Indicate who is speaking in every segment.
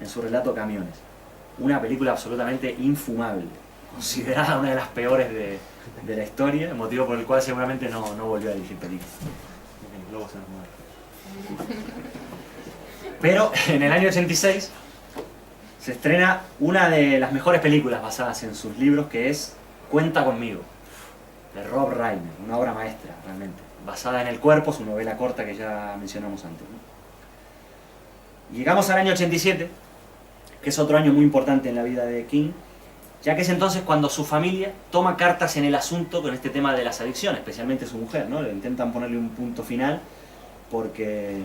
Speaker 1: en su relato Camiones. Una película absolutamente infumable, considerada una de las peores de la historia, motivo por el cual seguramente no volvió a dirigir películas. El globo se nos mueve. Pero en el año 86 se estrena una de las mejores películas basadas en sus libros, que es Cuenta conmigo, de Rob Reiner, una obra maestra realmente, basada en El cuerpo, su novela corta que ya mencionamos antes, ¿no? Llegamos al año 87, que es otro año muy importante en la vida de King, ya que es entonces cuando su familia toma cartas en el asunto con este tema de las adicciones, especialmente su mujer, ¿no? Le intentan ponerle un punto final porque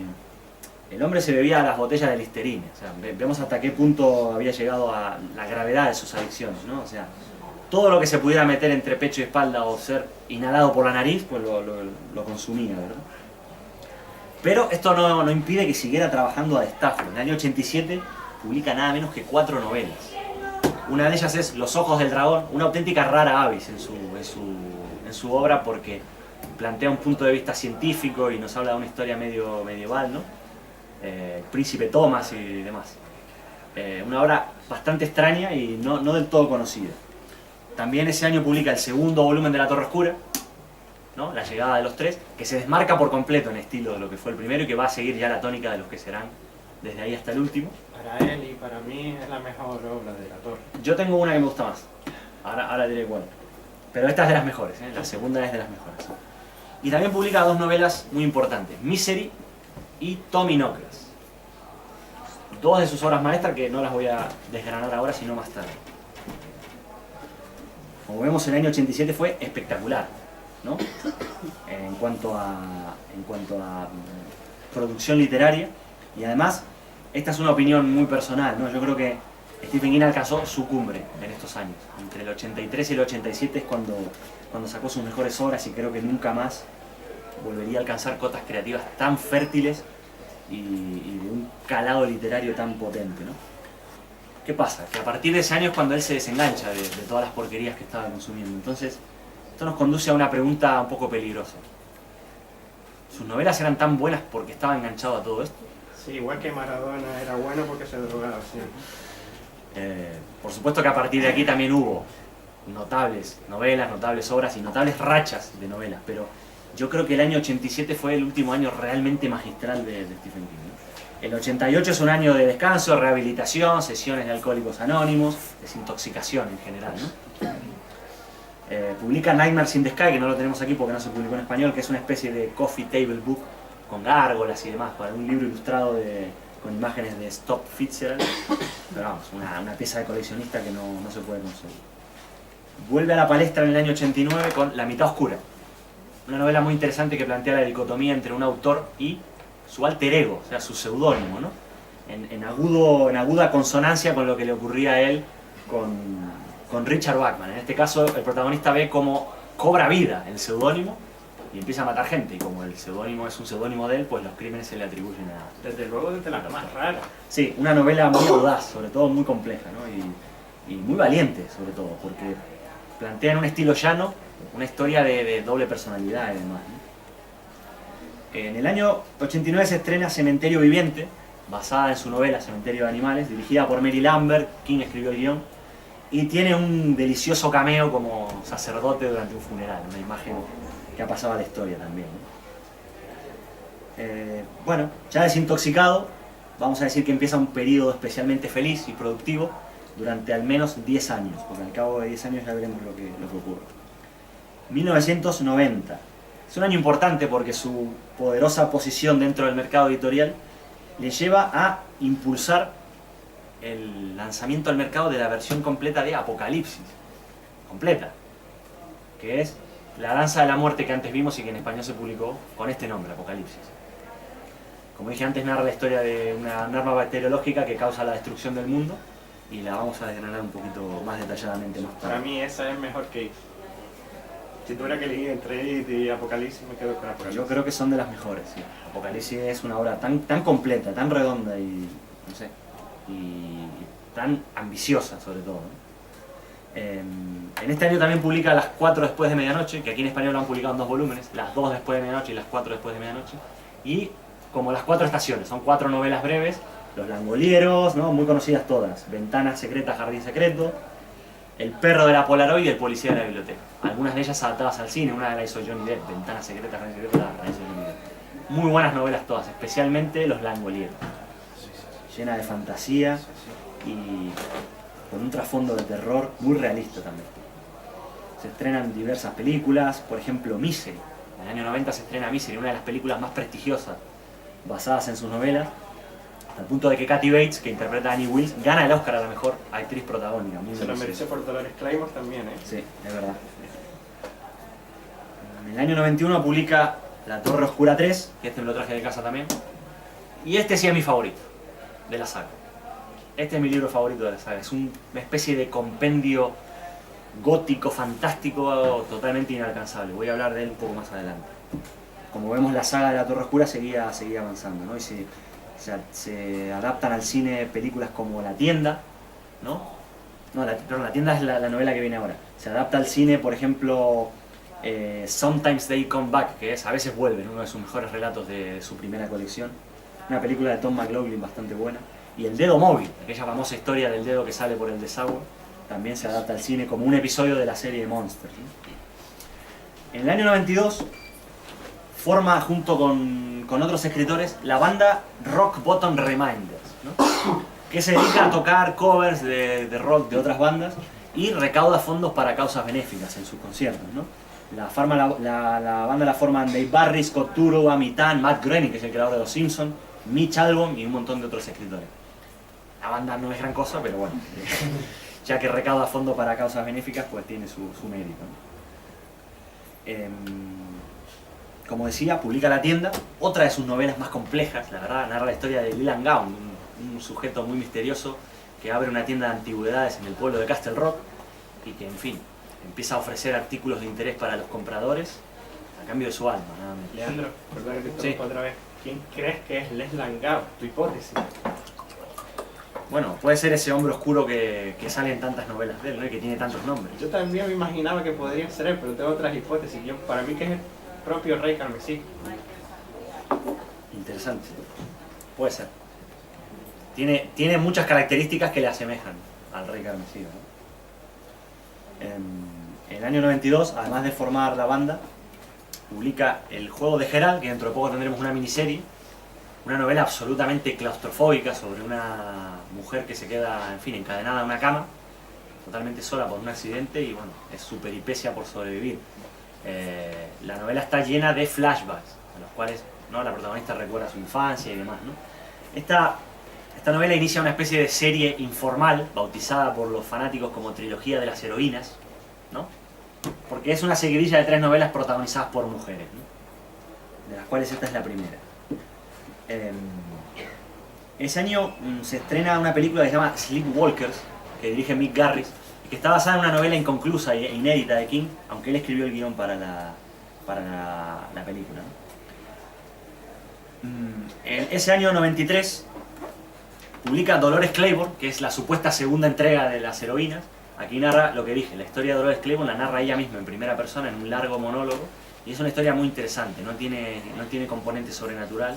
Speaker 1: el hombre se bebía las botellas de Listerine. O sea, vemos hasta qué punto había llegado a la gravedad de sus adicciones, ¿no? O sea, todo lo que se pudiera meter entre pecho y espalda o ser inhalado por la nariz, pues lo consumía, ¿verdad? Pero esto no impide que siguiera trabajando a destajo. En el año 87 publica nada menos que 4 novelas. Una de ellas es Los ojos del dragón, una auténtica rara avis en su obra, porque plantea un punto de vista científico y nos habla de una historia medio medieval, ¿no? Príncipe Thomas y demás. Una obra bastante extraña y no del todo conocida. También ese año publica el segundo volumen de La Torre Oscura, ¿no? La llegada de los tres, que se desmarca por completo en estilo de lo que fue el primero y que va a seguir ya la tónica de los que serán desde ahí hasta el último.
Speaker 2: Para él y para mí es la mejor obra de La Torre.
Speaker 1: Yo tengo una que me gusta más, ahora diré cuál. Pero esta es de las mejores, ¿eh? La segunda es de las mejores. Y también publica 2 novelas muy importantes, Misery y Tommy Knockers. 2 de sus obras maestras que no las voy a desgranar ahora, sino más tarde. Como vemos, el año 87 fue espectacular, ¿no? En cuanto a producción literaria. Y además, esta es una opinión muy personal, ¿no? Yo creo que Stephen King alcanzó su cumbre en estos años. Entre el 83 y el 87 es cuando sacó sus mejores obras, y creo que nunca más volvería a alcanzar cotas creativas tan fértiles y de un calado literario tan potente, ¿no? ¿Qué pasa? Que a partir de ese año es cuando él se desengancha de todas las porquerías que estaba consumiendo. Entonces, esto nos conduce a una pregunta un poco peligrosa. ¿Sus novelas eran tan buenas porque estaba enganchado a todo esto?
Speaker 2: Sí, igual que Maradona era bueno porque se drogaba, sí.
Speaker 1: Por supuesto que a partir de aquí también hubo notables novelas, notables obras y notables rachas de novelas, pero yo creo que el año 87 fue el último año realmente magistral de Stephen King, ¿no? El 88 es un año de descanso, rehabilitación, sesiones de Alcohólicos Anónimos, desintoxicación en general, ¿no? Publica Nightmares in the Sky, que no lo tenemos aquí porque no se publicó en español, que es una especie de coffee table book con gárgolas y demás, para un libro ilustrado con imágenes de Stop Fitzgerald, pero vamos, una pieza de coleccionista que no se puede conseguir. Vuelve a la palestra en el año 89 con La mitad oscura, una novela muy interesante que plantea la dicotomía entre un autor y su alter ego, o sea, su seudónimo, ¿no? En aguda consonancia con lo que le ocurría a él con Richard Bachman. En este caso, el protagonista ve cómo cobra vida el seudónimo y empieza a matar gente, y como el seudónimo es un seudónimo de él, pues los crímenes se le atribuyen a...
Speaker 2: Desde luego desde la más rara.
Speaker 1: Sí, una novela muy audaz, sobre todo muy compleja, ¿no? Y muy valiente, sobre todo, porque plantea en un estilo llano una historia de doble personalidad y demás, ¿no? En el año 89 se estrena Cementerio Viviente, basada en su novela Cementerio de Animales, dirigida por Mary Lambert. King escribió el guión, y tiene un delicioso cameo como sacerdote durante un funeral, una imagen que ha pasado a la historia también, ¿no? Bueno, ya desintoxicado, vamos a decir que empieza un periodo especialmente feliz y productivo durante al menos 10 años, porque al cabo de 10 años ya veremos lo que ocurre. 1990. Es un año importante porque su poderosa posición dentro del mercado editorial le lleva a impulsar el lanzamiento al mercado de la versión completa de Apocalipsis. Completa. Que es La danza de la muerte que antes vimos y que en español se publicó con este nombre, Apocalipsis. Como dije antes, narra la historia de una arma bacteriológica que causa la destrucción del mundo, y la vamos a desgranar un poquito más detalladamente más tarde.
Speaker 2: Para mí esa es mejor que It. Si tuviera que elegir entre It y Apocalipsis, me quedo con Apocalipsis.
Speaker 1: Yo creo que son de las mejores, sí. Apocalipsis es una obra tan completa, tan redonda y, no sé, y tan ambiciosa sobre todo, ¿no? En este año también publica Las 4 después de medianoche, que aquí en español lo han publicado en 2 volúmenes, Las 2 después de medianoche y Las 4 después de medianoche. Y como Las 4 estaciones, son 4 novelas breves, Los Langolieros, ¿no? Muy conocidas todas. Ventana secreta, jardín secreto. El perro de la Polaroid y el policía de la biblioteca. Algunas de ellas adaptadas al cine, una de las hizo Johnny Depp, Ventana secreta, jardín secreto, la hizo Johnny Depp. Muy buenas novelas todas, especialmente Los Langolieros. Llena de fantasía y con un trasfondo de terror muy realista también. Se estrenan diversas películas, por ejemplo Misery. En el año 90 se estrena Misery, una de las películas más prestigiosas basadas en sus novelas, al punto de que Kathy Bates, que interpreta a Annie Wilkes, gana el Oscar a la mejor actriz protagónica.
Speaker 2: Se lo mereció por Dolores Claymore también, ¿eh?
Speaker 1: Sí, es verdad. En el año 91 publica La Torre Oscura 3, que este me lo traje de casa también. Y este sí es mi favorito de la saga. Este es mi libro favorito de la saga. Es una especie de compendio gótico, fantástico, totalmente inalcanzable. Voy a hablar de él un poco más adelante. Como vemos, la saga de La Torre Oscura seguía avanzando, ¿no? Y se adaptan al cine películas como La Tienda, ¿no? No, perdón, La Tienda es la novela que viene ahora. Se adapta al cine, por ejemplo, Sometimes They Come Back, que es A veces vuelven, uno de sus mejores relatos de su primera colección. Una película de Tom McLoughlin bastante buena. Y El Dedo Móvil, aquella famosa historia del dedo que sale por el desagüe, también se adapta al cine como un episodio de la serie Monsters, ¿no? En el año 92 forma, junto con otros escritores, la banda Rock Bottom Reminders, ¿no? Que se dedica a tocar covers de rock de otras bandas y recauda fondos para causas benéficas en sus conciertos, ¿no? La banda la forman Dave Barry, Scott Turow, Amy Tan, Matt Groening, que es el creador de Los Simpsons, Mitch Albom y un montón de otros escritores. La banda no es gran cosa, pero bueno, ya que recauda fondos para causas benéficas, pues tiene su mérito, ¿no? Como decía, publica La Tienda, otra de sus novelas más complejas, la verdad, narra la historia de Leland Gowne, un sujeto muy misterioso que abre una tienda de antigüedades en el pueblo de Castle Rock y que, en fin, empieza a ofrecer artículos de interés para los compradores a cambio de su alma, nada menos.
Speaker 2: Leandro, perdón que te interrumpa
Speaker 1: Sí.
Speaker 2: otra vez. ¿Quién crees que es Leslan Gao? Tu hipótesis.
Speaker 1: Bueno, puede ser ese hombre oscuro que sale en tantas novelas de él, ¿no? Y que tiene tantos nombres.
Speaker 2: Yo también me imaginaba que podría ser él, pero tengo otras hipótesis. Para mí que es el propio Rey Carmesí.
Speaker 1: Interesante. Puede ser. Tiene muchas características que le asemejan al Rey Carmesí, ¿no? En el año 92, además de formar la banda, publica El Juego de Geralt, que dentro de poco tendremos una miniserie, una novela absolutamente claustrofóbica sobre una mujer que se queda, en fin, encadenada a una cama, totalmente sola por un accidente y, bueno, es su peripecia por sobrevivir. La novela está llena de flashbacks, en los cuales, ¿no?, la protagonista recuerda su infancia y demás, ¿no? Esta novela inicia una especie de serie informal, bautizada por los fanáticos como Trilogía de las Heroínas, ¿no? Porque es una seguidilla de 3 novelas protagonizadas por mujeres, ¿no? De las cuales esta es la primera. Ese año se estrena una película que se llama Sleepwalkers, que dirige Mick Garris, y que está basada en una novela inconclusa e inédita de King, aunque él escribió el guión para la película, ¿no? En ese año 93 publica Dolores Claiborne, que es la supuesta segunda entrega de Las Heroínas. Aquí narra lo que dije, la historia de Dolores Claiborne la narra ella misma en primera persona en un largo monólogo, y es una historia muy interesante, no tiene componente sobrenatural,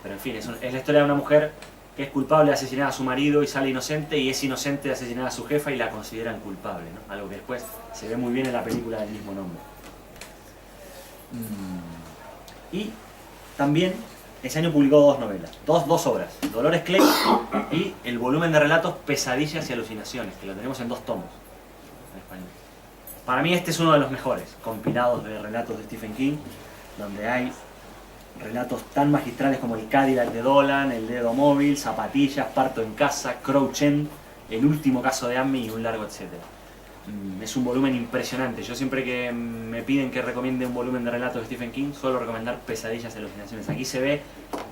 Speaker 1: pero en fin, es la historia de una mujer que es culpable de asesinar a su marido y sale inocente, y es inocente de asesinar a su jefa y la consideran culpable, ¿no? Algo que después se ve muy bien en la película del mismo nombre. Y también ese año publicó 2 novelas, dos obras, Dolores Claiborne y el volumen de relatos Pesadillas y Alucinaciones, que lo tenemos en 2 tomos en español. Para mí este es uno de los mejores compilados de relatos de Stephen King, donde hay relatos tan magistrales como El Cadillac de Dolan, El Dedo Móvil, Zapatillas, Parto en Casa, Crouch End, El Último Caso de Amy y un largo etcétera. Es un volumen impresionante. Yo siempre que me piden que recomiende un volumen de relatos de Stephen King, suelo recomendar Pesadillas y Alucinaciones. Aquí se ve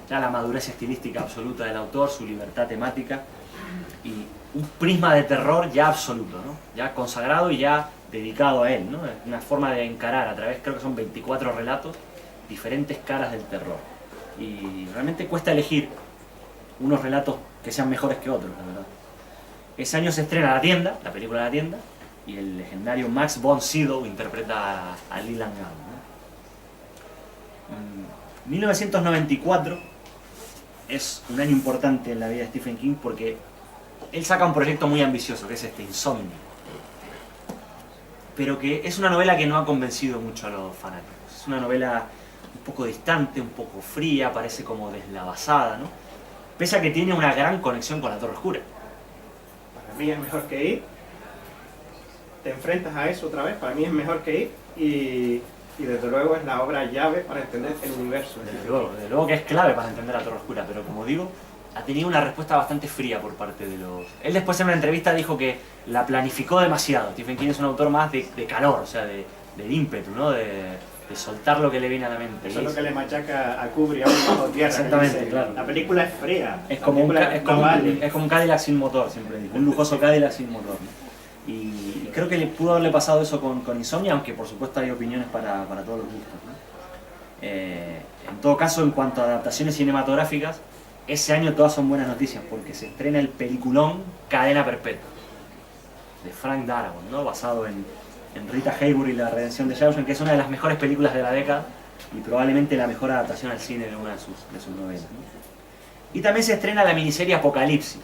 Speaker 1: ya la madurez estilística absoluta del autor, su libertad temática y un prisma de terror ya absoluto, ¿no? Ya consagrado y ya dedicado a él, ¿no? Es una forma de encarar a través, creo que son 24 relatos, diferentes caras del terror. Y realmente cuesta elegir unos relatos que sean mejores que otros, la verdad. Ese año se estrena La Tienda, la película La Tienda, y el legendario Max von Sydow interpreta a Leland Gowne, ¿no? En 1994 es un año importante en la vida de Stephen King porque él saca un proyecto muy ambicioso, que es Insomnia. Pero que es una novela que no ha convencido mucho a los fanáticos. Es una novela un poco distante, un poco fría, parece como deslavazada, ¿no? Pese a que tiene una gran conexión con La Torre Oscura.
Speaker 2: Para mí es mejor que ir. Te enfrentas a eso otra vez, para mí es mejor que ir. Y desde luego es la obra llave para entender el universo.
Speaker 1: Desde luego que es clave para entender La Torre Oscura, pero como digo, ha tenido una respuesta bastante fría por parte de los... Él después en una entrevista dijo que la planificó demasiado. Stephen King es un autor más de calor, o sea, de ímpetu, ¿no? De soltar lo que le viene a la mente.
Speaker 2: Eso es lo que le machaca a Kubrick a un bajo tierra.
Speaker 1: Exactamente,
Speaker 2: dice,
Speaker 1: claro.
Speaker 2: La película es fría.
Speaker 1: Es como un Cadillac sin motor, siempre digo. Un lujoso Cadillac sin motor, ¿no? Y creo que le pudo haberle pasado eso con Insomnia, aunque por supuesto hay opiniones para todos los gustos, ¿no? En todo caso, en cuanto a adaptaciones cinematográficas, ese año todas son buenas noticias, porque se estrena el peliculón Cadena Perpetua, de Frank Darabont, ¿no? Basado en Rita Hayworth y la redención de Shawshank, que es una de las mejores películas de la década y probablemente la mejor adaptación al cine de una de sus novelas, ¿no? Y también se estrena la miniserie Apocalipsis,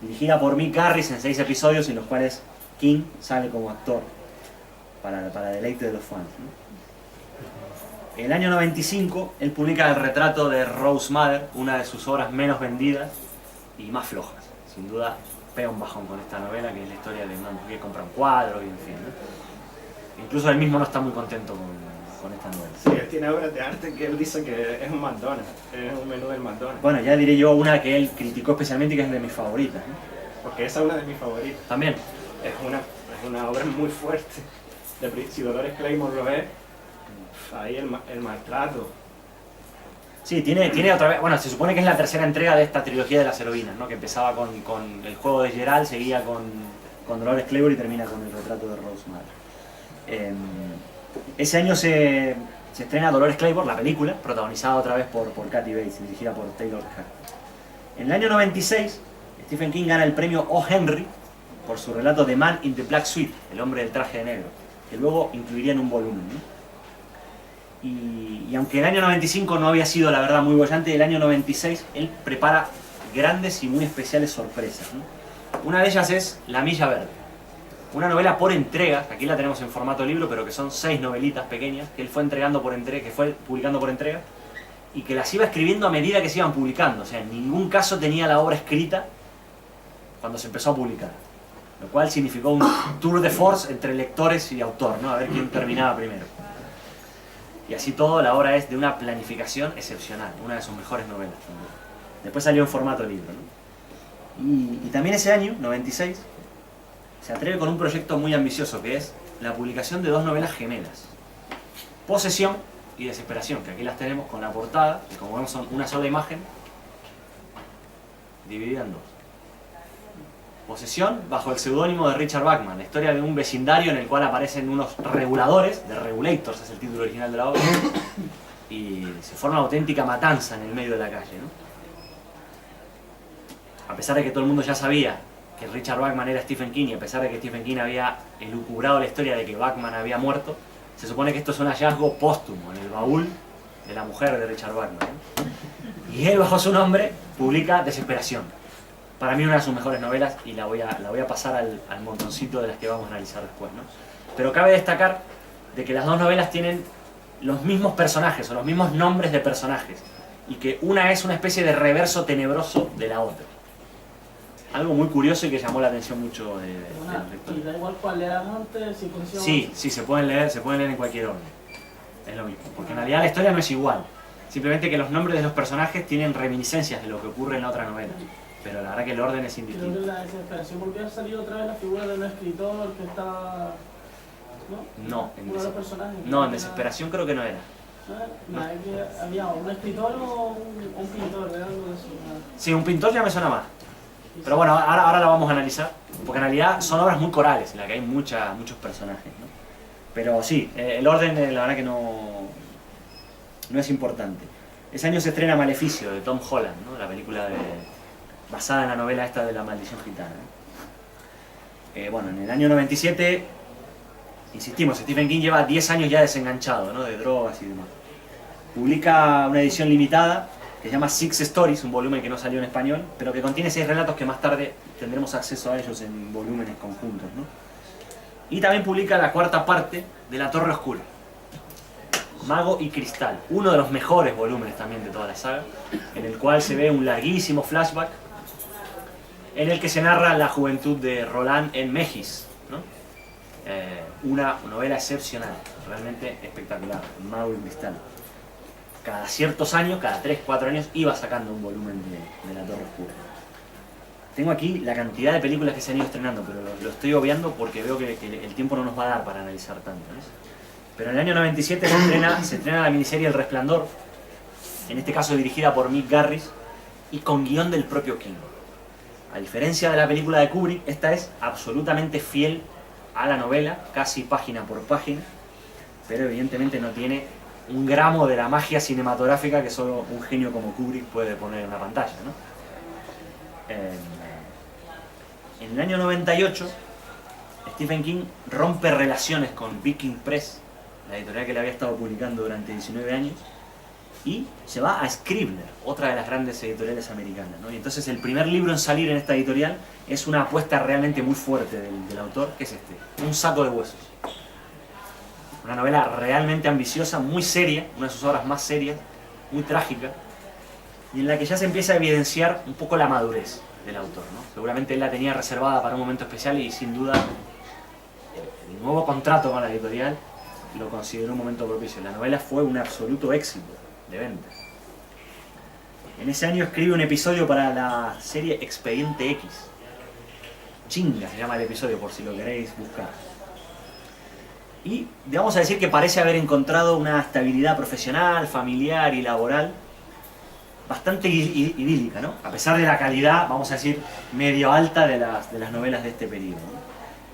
Speaker 1: dirigida por Mick Garris en 6 episodios en los cuales King sale como actor para deleite de los fans, ¿no? En el año 95 él publica el retrato de Rose Mother, una de sus obras menos vendidas y más flojas. Sin duda pega un bajón con esta novela, que es la historia de una mujer que compra un cuadro y en fin, ¿no? Incluso él mismo no está muy contento con esta novela.
Speaker 2: Sí, él tiene obras de arte que él dice que es un McDonald's, es un menú del McDonald's.
Speaker 1: Bueno, ya diré yo una que él criticó especialmente y que es de mis favoritas, ¿no?
Speaker 2: Porque esa es una de mis favoritas.
Speaker 1: También.
Speaker 2: Es una obra muy fuerte. Si Dolores Claymore lo ve, ahí el maltrato.
Speaker 1: Sí, tiene otra vez, bueno, se supone que es la tercera entrega de esta trilogía de las heroínas, ¿no? Que empezaba con el juego de Geralt, seguía con Dolores Claymore y termina con el retrato de Rose Mother. Ese año se estrena Dolores Claymore, la película, protagonizada otra vez por Kathy Bates, dirigida por Taylor Hack. En el año 96, Stephen King gana el premio O. Henry por su relato The Man in the Black Suit, el hombre del traje de negro, que luego incluiría en un volumen, ¿no? Y aunque el año 95 no había sido, la verdad, muy bollante, el año 96 él prepara grandes y muy especiales sorpresas, ¿no? Una de ellas es La Milla Verde, una novela por entregas, aquí la tenemos en formato libro, pero que son 6 novelitas pequeñas que él fue entregando por entrega, que fue publicando por entrega, y que las iba escribiendo a medida que se iban publicando. O sea, en ningún caso tenía la obra escrita cuando se empezó a publicar, lo cual significó un tour de force entre lectores y autor, ¿no? A ver quién terminaba primero. Y así todo, la obra es de una planificación excepcional, una de sus mejores novelas también. Después salió en formato libro, ¿no? Y también ese año, 96, se atreve con un proyecto muy ambicioso, que es la publicación de 2 novelas gemelas, Posesión y Desesperación, que aquí las tenemos con la portada, que como vemos son una sola imagen, dividida en 2. Posesión, bajo el seudónimo de Richard Bachman, la historia de un vecindario en el cual aparecen unos reguladores, The Regulators es el título original de la obra, y se forma una auténtica matanza en el medio de la calle, ¿no? A pesar de que todo el mundo ya sabía que Richard Bachman era Stephen King, y a pesar de que Stephen King había elucubrado la historia de que Bachman había muerto, se supone que esto es un hallazgo póstumo en el baúl de la mujer de Richard Bachman, ¿no? Y él, bajo su nombre, publica Desesperación. Para mí una de sus mejores novelas, y la voy a pasar al montoncito de las que vamos a analizar después, ¿no? Pero cabe destacar de que las 2 novelas tienen los mismos personajes o los mismos nombres de personajes, y que una es una especie de reverso tenebroso de la otra. Algo muy curioso y que llamó la atención mucho de los lectores.
Speaker 3: ¿Y da igual cuál leamos antes?
Speaker 1: Sí, se pueden leer en cualquier orden. Es lo mismo, porque en realidad la historia no es igual. Simplemente que los nombres de los personajes tienen reminiscencias de lo que ocurre en la otra novela. Pero la verdad que el orden es
Speaker 3: Creo que
Speaker 1: indistinto.
Speaker 3: en la Desesperación volvió a salir otra vez la figura de un escritor que está...
Speaker 1: No,
Speaker 3: Uno de los personajes.
Speaker 1: en Desesperación creo que no era.
Speaker 3: Había un escritor o un pintor, de algo de eso.
Speaker 1: Sí, un pintor ya me suena más. Pero bueno, ahora la vamos a analizar, porque en realidad son obras muy corales, en las que hay muchos personajes, ¿no? Pero sí, el orden la verdad que no es importante. Ese año se estrena Maleficio, de Tom Holland, ¿no? La película basada en la novela esta de la maldición gitana, ¿no? Bueno, en el año 97, insistimos, Stephen King lleva 10 años ya desenganchado, ¿no? De drogas y demás. Publica una edición limitada que se llama Six Stories, un volumen que no salió en español, pero que contiene 6 relatos que más tarde tendremos acceso a ellos en volúmenes conjuntos, ¿no? Y también publica la 4ª parte de La Torre Oscura, Mago y Cristal, uno de los mejores volúmenes también de toda la saga, en el cual se ve un larguísimo flashback en el que se narra la juventud de Roland en Megis, ¿no? Una novela excepcional, realmente espectacular, Mago y Cristal. Cada ciertos años, cada 3, 4 años, iba sacando un volumen de La Torre Oscura. Tengo aquí la cantidad de películas que se han ido estrenando, pero lo estoy obviando porque veo que el tiempo no nos va a dar para analizar tanto, ¿no? Pero en el año 97 se estrena la miniserie El Resplandor, en este caso dirigida por Mick Garris y con guión del propio King. A diferencia de la película de Kubrick, esta es absolutamente fiel a la novela, casi página por página, pero evidentemente no tiene un gramo de la magia cinematográfica que solo un genio como Kubrick puede poner en una pantalla, ¿no? En el año 98, Stephen King rompe relaciones con Viking Press, la editorial que le había estado publicando durante 19 años, y se va a Scribner, otra de las grandes editoriales americanas, ¿no? Y entonces el primer libro en salir en esta editorial es una apuesta realmente muy fuerte del autor, que es este, Un saco de huesos. Una novela realmente ambiciosa, muy seria, una de sus obras más serias, muy trágica, y en la que ya se empieza a evidenciar un poco la madurez del autor, ¿no? Seguramente él la tenía reservada para un momento especial y sin duda el nuevo contrato con la editorial lo consideró un momento propicio. La novela fue un absoluto éxito de venta. En ese año escribe un episodio para la serie Expediente X. Chinga se llama el episodio, por si lo queréis buscar. Y vamos a decir que parece haber encontrado una estabilidad profesional, familiar y laboral bastante idílica, ¿no? A pesar de la calidad, vamos a decir, medio alta de las novelas de este periodo, ¿no?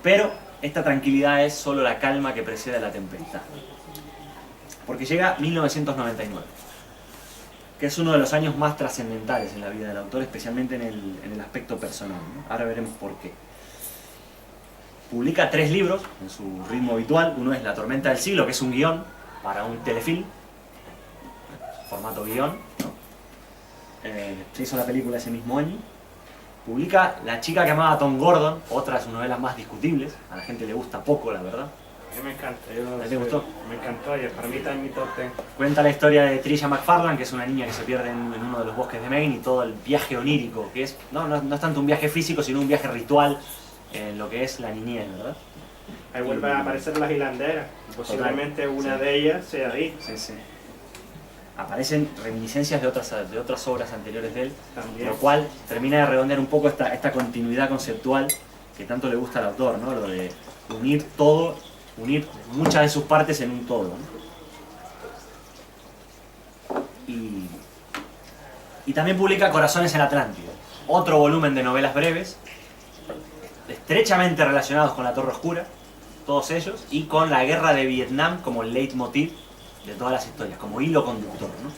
Speaker 1: Pero esta tranquilidad es solo la calma que precede a la tempestad. Porque llega 1999, que es uno de los años más trascendentales en la vida del autor, especialmente en el aspecto personal, ¿no? Ahora veremos por qué. Publica 3 libros en su ritmo habitual. Uno es La Tormenta del Siglo, que es un guión para un telefilm, formato guión, ¿no? Se hizo la película ese mismo año. Publica La chica que amaba a Tom Gordon, otra de sus novelas más discutibles. A la gente le gusta poco, la verdad.
Speaker 2: A mí me encanta.
Speaker 1: ¿A ti te gustó?
Speaker 2: Me encantó y para mí está en mi top 10.
Speaker 1: Cuenta la historia de Tricia McFarlane, que es una niña que se pierde en uno de los bosques de Maine, y todo el viaje onírico, que es no es tanto un viaje físico, sino un viaje ritual en lo que es la niñez, ¿verdad?
Speaker 2: Ahí vuelven a aparecer las hilanderas. Posiblemente una de ellas sea ahí.
Speaker 1: Sí, sí. Aparecen reminiscencias de otras obras anteriores de él,
Speaker 2: También.
Speaker 1: lo cual termina de redondear un poco esta continuidad conceptual que tanto le gusta al autor, ¿no? Lo de unir todo, unir muchas de sus partes en un todo, ¿no? Y también publica Corazones en Atlántida, otro volumen de novelas breves, estrechamente relacionados con La Torre Oscura, todos ellos, y con la guerra de Vietnam como leitmotiv de todas las historias, como hilo conductor, ¿no?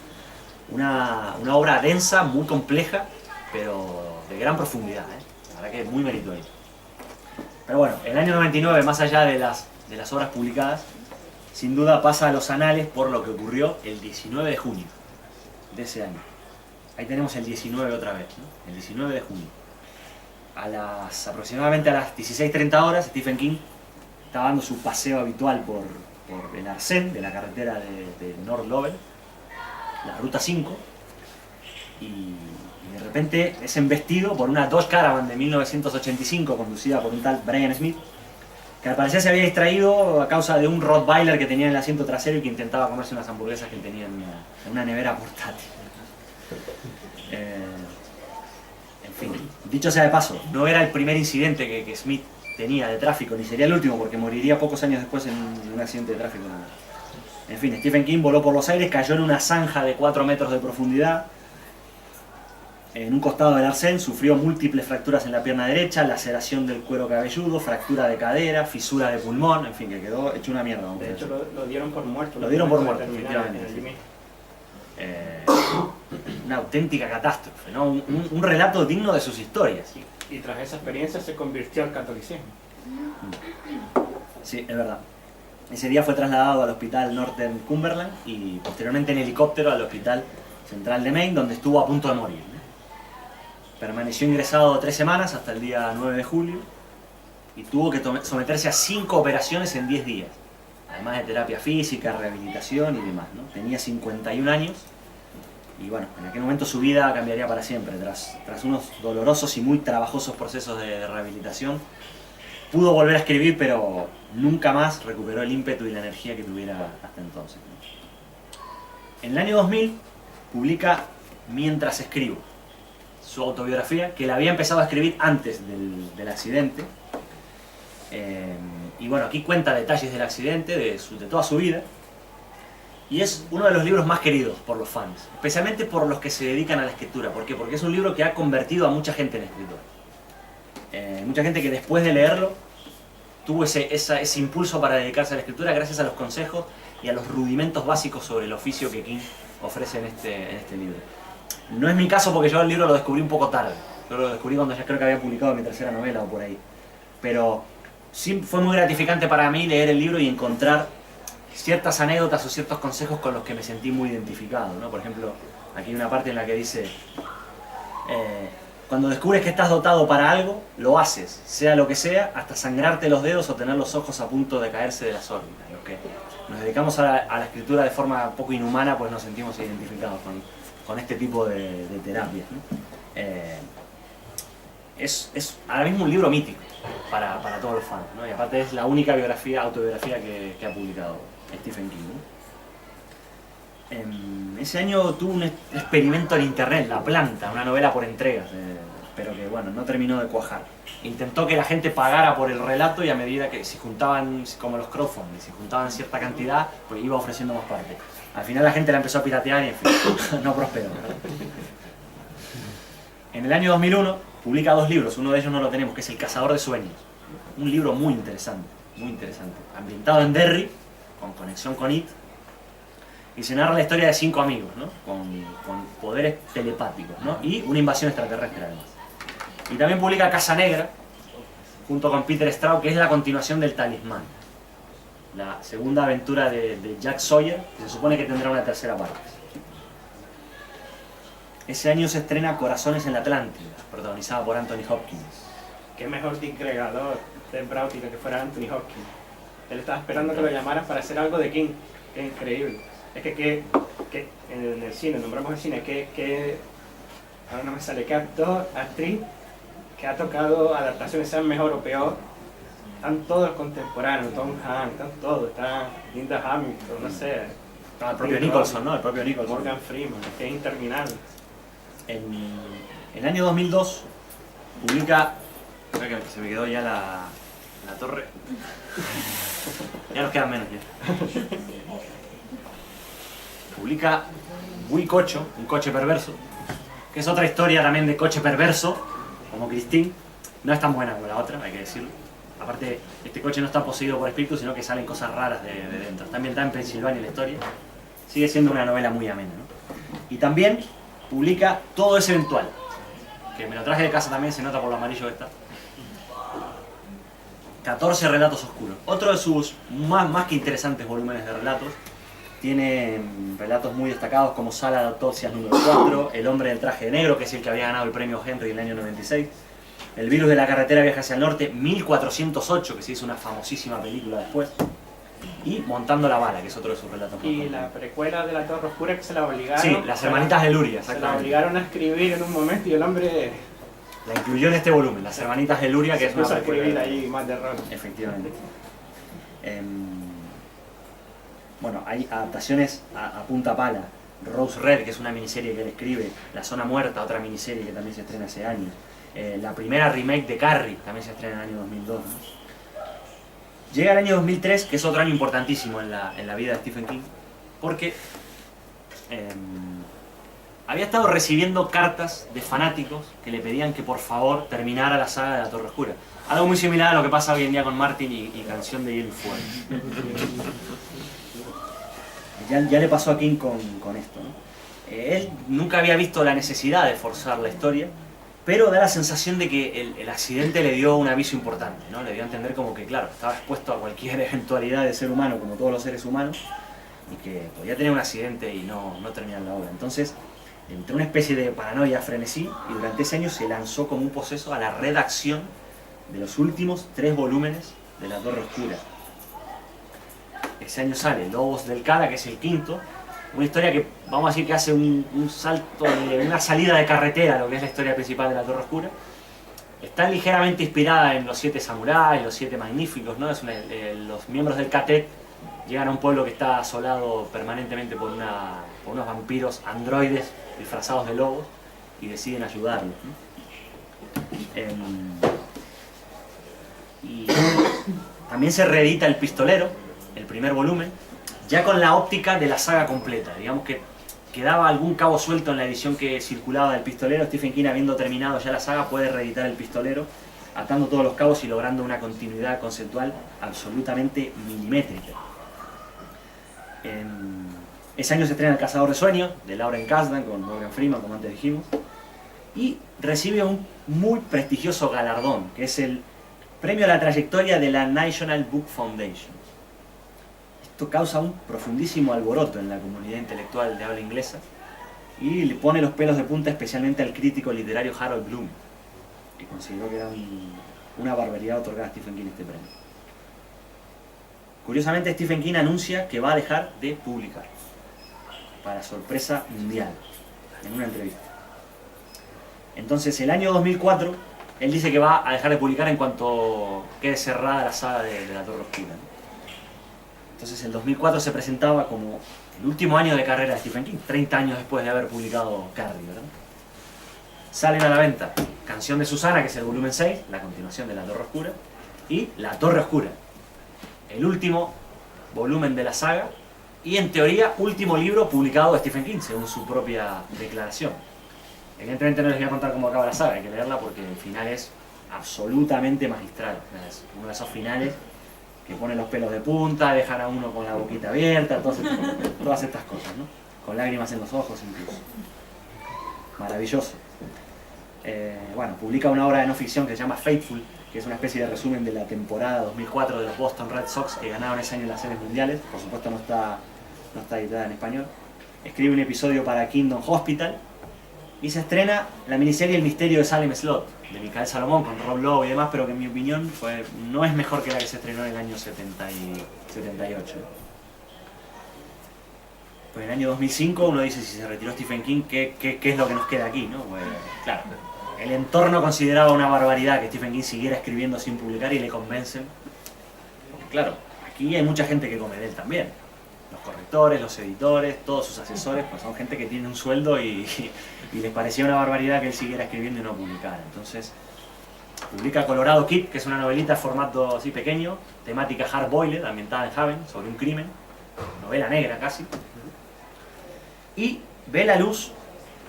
Speaker 1: Una obra densa, muy compleja, pero de gran profundidad, ¿eh? La verdad que es muy meritoria. Pero bueno, el año 99, más allá de las obras publicadas, sin duda pasa a los anales por lo que ocurrió el 19 de junio de ese año. Ahí tenemos el 19 otra vez, ¿no? El 19 de junio. Aproximadamente a las 16:30 horas, Stephen King estaba dando su paseo habitual por el arcén de la carretera de North Lovell, la ruta 5, y de repente es embestido por una Dodge Caravan de 1985 conducida por un tal Brian Smith, que al parecer se había distraído a causa de un Rottweiler que tenía en el asiento trasero y que intentaba comerse unas hamburguesas que él tenía en una nevera portátil. En fin, dicho sea de paso, no era el primer incidente que Smith tenía de tráfico, ni sería el último, porque moriría pocos años después en un accidente de tráfico. En fin, Stephen King voló por los aires, cayó en una zanja de 4 metros de profundidad, en un costado del arcén, sufrió múltiples fracturas en la pierna derecha, laceración del cuero cabelludo, fractura de cadera, fisura de pulmón, en fin, que quedó hecho una mierda.
Speaker 2: De hecho, lo dieron por muerto.
Speaker 1: Lo dieron por muerto, efectivamente. Una auténtica catástrofe, ¿no? Un relato digno de sus historias.
Speaker 2: Y tras esa experiencia se convirtió al catolicismo.
Speaker 1: Sí, es verdad. Ese día fue trasladado al hospital Northern Cumberland y posteriormente en helicóptero al hospital central de Maine, donde estuvo a punto de morir, ¿no? Permaneció ingresado 3 semanas hasta el día 9 de julio y tuvo que someterse a 5 operaciones en 10 días, además de terapia física, rehabilitación y demás, ¿no? Tenía 51 años y bueno, en aquel momento su vida cambiaría para siempre. Tras unos dolorosos y muy trabajosos procesos de rehabilitación, pudo volver a escribir, pero nunca más recuperó el ímpetu y la energía que tuviera hasta entonces, ¿no? En el año 2000 publica Mientras escribo, su autobiografía, que la había empezado a escribir antes del accidente. Y bueno, aquí cuenta detalles del accidente, de toda su vida. Y es uno de los libros más queridos por los fans, especialmente por los que se dedican a la escritura. ¿Por qué? Porque es un libro que ha convertido a mucha gente en escritor. Mucha gente que después de leerlo tuvo ese impulso para dedicarse a la escritura gracias a los consejos y a los rudimentos básicos sobre el oficio que King ofrece en este libro. No es mi caso porque yo el libro lo descubrí un poco tarde. Yo lo descubrí cuando ya creo que había publicado mi 3ª novela o por ahí. Pero sí fue muy gratificante para mí leer el libro y encontrar ciertas anécdotas o ciertos consejos con los que me sentí muy identificado, ¿no? Por ejemplo, aquí hay una parte en la que dice: cuando descubres que estás dotado para algo, lo haces, sea lo que sea, hasta sangrarte los dedos o tener los ojos a punto de caerse de las órbitas. Los que nos dedicamos a la escritura de forma poco inhumana, pues nos sentimos identificados con este tipo de terapias, ¿no? Es ahora mismo un libro mítico para todos los fans, ¿no? Y aparte es la única autobiografía que ha publicado Stephen King, ¿no? Ese año tuvo un experimento en internet, La Planta, una novela por entregas, pero que bueno, no terminó de cuajar. Intentó que la gente pagara por el relato y a medida que si juntaban, como los crowdfunding, si juntaban cierta cantidad, pues iba ofreciendo más parte. Al final la gente la empezó a piratear y en fin, no prosperó, ¿verdad? En el año 2001 publica 2 libros, uno de ellos no lo tenemos, que es El Cazador de Sueños. Un libro muy interesante, ambientado en Derry, con conexión con It, y se narra la historia de 5 amigos, ¿no? con poderes telepáticos, ¿no? Y una invasión extraterrestre además. Y también publica Casa Negra, junto con Peter Straub, que es la continuación del Talismán, la segunda aventura de Jack Sawyer, que se supone que tendrá una 3ª parte. Ese año se estrena Corazones en la Atlántida, protagonizada por Anthony Hopkins.
Speaker 2: Qué mejor disgregador de Broughton que fuera Anthony Hopkins. Él estaba esperando que lo llamaran para hacer algo de King. Qué increíble. Es que en el cine, nombramos el cine, ahora no me sale, qué actor, actriz que ha tocado adaptaciones, sean mejor o peor. Están todos los contemporáneos, Tom Hanks, están todos, está Linda Hamilton, no sé.
Speaker 1: El propio Nicholson, ¿no? El propio Nicholson.
Speaker 2: Morgan Freeman, que es interminable.
Speaker 1: En el año 2002 publica, creo que se me quedó ya la torre, ya nos quedan menos ya. Publica Buicocho, un coche perverso, que es otra historia también de coche perverso, como Christine. No es tan buena como la otra, hay que decirlo. Aparte, este coche no está poseído por espíritus, sino que salen cosas raras de dentro. Está ambientada en Pensilvania la historia. Sigue siendo una novela muy amena, ¿no? Y también publica Todo es eventual, que me lo traje de casa también, se nota por lo amarillo que está. 14 relatos oscuros. Otro de sus más que interesantes volúmenes de relatos. Tiene relatos muy destacados como Sala de Autopsias número 4, El hombre del traje de negro, que es el que había ganado el premio Henry en el año 96, El virus de la carretera viaja hacia el norte, 1408, que se hizo una famosísima película después, y Montando la bala, que es otro de sus relatos más
Speaker 2: Y
Speaker 1: famosos.
Speaker 2: la precuela de La Torre Oscura, que se la obligaron...
Speaker 1: Sí, Las hermanitas de Luria,
Speaker 2: Se la
Speaker 1: exactamente.
Speaker 2: obligaron a escribir en un momento y el hombre
Speaker 1: La incluyó en este volumen, Las hermanitas de Luria, que
Speaker 2: se
Speaker 1: es una
Speaker 2: puso a
Speaker 1: precuela.
Speaker 2: escribir ahí más de rol.
Speaker 1: Efectivamente. Bueno, hay adaptaciones a punta pala. Rose Red, que es una miniserie que él escribe. La Zona Muerta, otra miniserie que también se estrena hace años. La primera remake de Carrie, también se estrena en el año 2002, ¿no? Llega el año 2003, que es otro año importantísimo en la vida de Stephen King, porque había estado recibiendo cartas de fanáticos que le pedían que por favor terminara la saga de La Torre Oscura. Algo muy similar a lo que pasa hoy en día con Martin y Canción de Hielo y Fuego. Ya le pasó a King con esto, ¿no? Él nunca había visto la necesidad de forzar la historia, pero da la sensación de que el accidente le dio un aviso importante, ¿no? Le dio a entender como que, claro, estaba expuesto a cualquier eventualidad de ser humano, como todos los seres humanos, y que podía tener un accidente y no terminar la obra. Entonces, Entró una especie de paranoia, frenesí, y durante ese año se lanzó como un poseso a la redacción de los últimos 3 volúmenes de La Torre Oscura. Ese año sale Lobos del Cala, que es el quinto, una historia que vamos a decir que hace un salto, una salida de carretera a lo que es la historia principal de La Torre Oscura. Está ligeramente inspirada en Los 7 Samuráis, Los 7 Magníficos, ¿no? Los miembros del Catet llegan a un pueblo que está asolado permanentemente por unos vampiros androides disfrazados de lobos y deciden ayudarlos, ¿no? Y también se reedita El Pistolero, el primer volumen, ya con la óptica de la saga completa. Digamos que quedaba algún cabo suelto en la edición que circulaba del Pistolero. Stephen King, habiendo terminado ya la saga, puede reeditar El Pistolero, atando todos los cabos y logrando una continuidad conceptual absolutamente milimétrica. Ese año se estrena El Cazador de Sueños, de Lauren Kasdan, con Morgan Freeman, como antes dijimos, y recibe un muy prestigioso galardón, que es el Premio a la Trayectoria de la National Book Foundation. Esto causa un profundísimo alboroto en la comunidad intelectual de habla inglesa y le pone los pelos de punta especialmente al crítico literario Harold Bloom, que consideró que era una barbaridad otorgar a Stephen King este premio. Curiosamente, Stephen King anuncia que va a dejar de publicar, para sorpresa mundial, en una entrevista. Entonces, el año 2004, él dice que va a dejar de publicar en cuanto quede cerrada la saga de La Torre Oscura, ¿no? Entonces, el 2004 se presentaba como el último año de carrera de Stephen King, 30 años después de haber publicado Carrie, ¿verdad? Salen a la venta Canción de Susana, que es el volumen 6, la continuación de La Torre Oscura, y La Torre Oscura, el último volumen de la saga, y en teoría, último libro publicado de Stephen King, según su propia declaración. Evidentemente no les voy a contar cómo acaba la saga, hay que leerla porque el final es absolutamente magistral. Es uno de esos finales que pone los pelos de punta, dejan a uno con la boquita abierta, todas estas cosas, ¿no? Con lágrimas en los ojos incluso. Maravilloso. Bueno, publica una obra de no ficción que se llama Faithful, que es una especie de resumen de la temporada 2004 de los Boston Red Sox, que ganaron ese año las series mundiales. Por supuesto no está editada en español. Escribe un episodio para Kingdom Hospital y se estrena la miniserie El Misterio de Salem Slot, de Michael Salomón, con Rob Lowe y demás, pero que en mi opinión no es mejor que la que se estrenó en el año 78. Pues en el año 2005 uno dice, si se retiró Stephen King, ¿qué es lo que nos queda aquí, ¿no? Pues, claro, el entorno consideraba una barbaridad que Stephen King siguiera escribiendo sin publicar y le convencen. Porque claro, aquí hay mucha gente que come de él también. Los correctores, los editores, todos sus asesores, pues son gente que tiene un sueldo y les parecía una barbaridad que él siguiera escribiendo y no publicara. Entonces, publica Colorado Kid, que es una novelita formato así pequeño, temática hard-boiled, ambientada en Haven, sobre un crimen, novela negra casi. Y ve la luz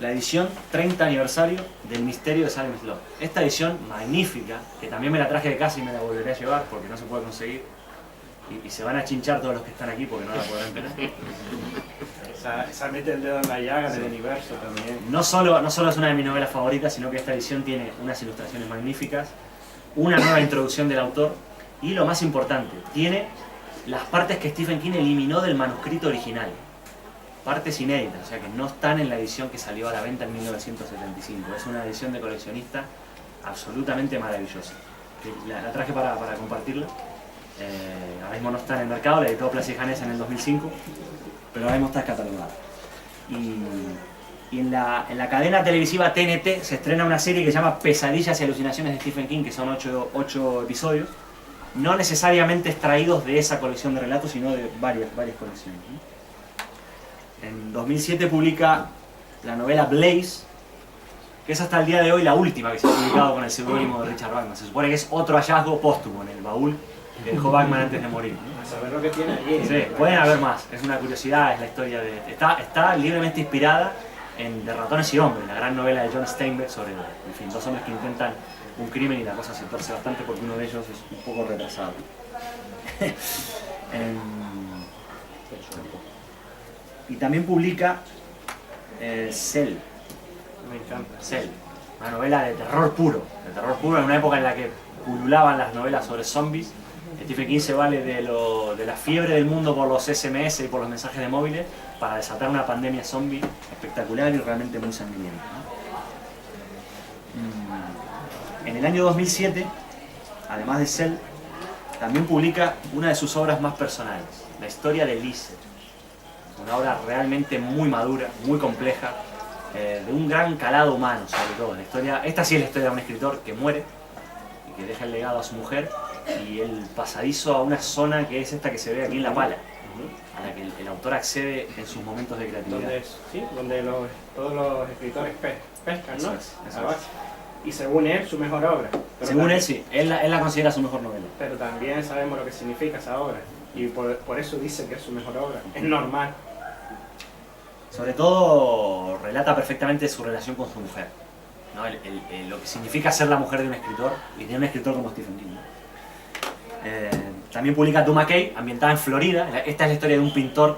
Speaker 1: la edición 30 aniversario del Misterio de Salem Slot. Esta edición magnífica, que también me la traje de casa y me la volveré a llevar porque no se puede conseguir. Y se van a chinchar todos los que están aquí porque no la podrán tener.
Speaker 2: Esa mete el dedo en la llaga del universo también.
Speaker 1: No solo es una de mis novelas favoritas, sino que esta edición tiene unas ilustraciones magníficas, una nueva introducción del autor y, lo más importante, tiene las partes que Stephen King eliminó del manuscrito original. Partes inéditas, o sea que no están en la edición que salió a la venta en 1975. Es una edición de coleccionista absolutamente maravillosa. La traje para compartirla. Ahora mismo no está en el mercado, la editó Place Janés en el 2005, pero ahora mismo está descatalogada. Y en la cadena televisiva TNT se estrena una serie que se llama Pesadillas y Alucinaciones de Stephen King, que son 8 episodios, no necesariamente extraídos de esa colección de relatos, sino de varias colecciones, ¿no? En 2007 publica la novela Blaze, que es hasta el día de hoy la última que se ha publicado con el seudónimo de Richard Bachman. Se supone que es otro hallazgo póstumo en el baúl que dejó Bachman antes de morir.
Speaker 2: A saber lo que tiene allí.
Speaker 1: Sí, pueden haber más, es una curiosidad, es la historia de... Está libremente inspirada en De Ratones y Hombres, la gran novela de John Steinbeck sobre, en fin, dos hombres que intentan un crimen y la cosa se torce bastante porque uno de ellos es un poco retrasado. Y también publica Cell.
Speaker 2: Me encanta.
Speaker 1: Cell, una novela de terror puro en una época en la que pululaban las novelas sobre zombies. Stephen King se vale de la fiebre del mundo por los SMS y por los mensajes de móviles para desatar una pandemia zombie espectacular y realmente muy sangrienta, ¿no? En el año 2007, además de Cell, también publica una de sus obras más personales, la historia de Lise. Una obra realmente muy madura, muy compleja, de un gran calado humano sobre todo. La historia, esta sí es la historia de un escritor que muere y que deja el legado a su mujer y el pasadizo a una zona que es esta que se ve aquí en La Pala, a la que el autor accede en sus momentos de creatividad.
Speaker 2: Donde todos los escritores pescan, ¿no?
Speaker 1: Eso es.
Speaker 2: Y según él, su mejor obra.
Speaker 1: Según él, sí. Él la considera su mejor novela.
Speaker 2: Pero también sabemos lo que significa esa obra. Y por eso dice que es su mejor obra. Es normal.
Speaker 1: Sobre todo, relata perfectamente su relación con su mujer, ¿no? Lo que significa ser la mujer de un escritor, y de un escritor como Stephen King, ¿no? También publica Tuma Key, ambientada en Florida. Esta es la historia de un pintor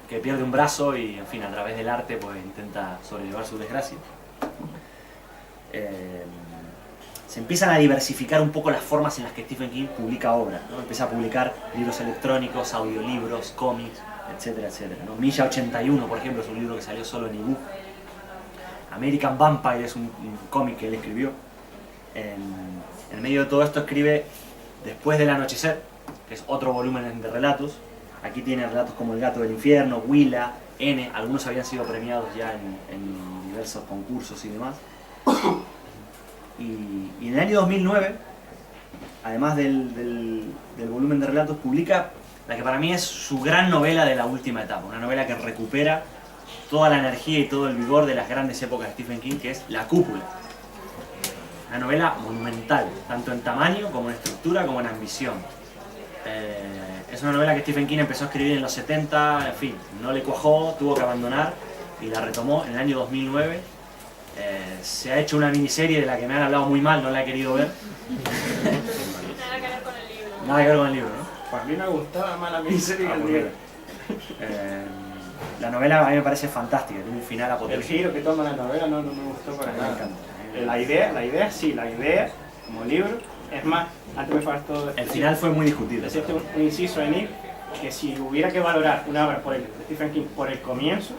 Speaker 1: que pierde un brazo y, en fin, a través del arte pues, intenta sobrellevar su desgracia. Se empiezan a diversificar un poco las formas en las que Stephen King publica obras, ¿no? Empieza a publicar libros electrónicos, audiolibros, cómics, etcétera, etcétera, ¿no? Milla 81, por ejemplo, es un libro que salió solo en ebook. American Vampire es un cómic que él escribió. En medio de todo esto escribe Después del anochecer, que es otro volumen de relatos. Aquí tiene relatos como El gato del infierno, Willa, N, algunos habían sido premiados ya en diversos concursos y demás. Y en el año 2009, además del volumen de relatos, publica la que para mí es su gran novela de la última etapa, una novela que recupera toda la energía y todo el vigor de las grandes épocas de Stephen King, que es La Cúpula. Una novela monumental, tanto en tamaño como en estructura como en ambición. Es una novela que Stephen King empezó a escribir en los 70, en fin, no le cuajó, tuvo que abandonar y la retomó en el año 2009. Se ha hecho una miniserie de la que me han hablado muy mal, no la he querido ver.
Speaker 4: Nada que ver con el libro.
Speaker 1: Nada que ver con el libro, ¿no?
Speaker 2: Pues a mí me gustaba más la miniserie que el libro.
Speaker 1: La novela a mí me parece fantástica, tiene un final
Speaker 2: El
Speaker 1: apoteósico.
Speaker 2: giro que toma la novela no me gustó para
Speaker 1: Me
Speaker 2: nada.
Speaker 1: encanta.
Speaker 2: La idea como libro, es más, antes me faltó
Speaker 1: El final fue muy discutido.
Speaker 2: decirte un inciso en ir, que si hubiera que valorar una obra por Stephen King por el comienzo,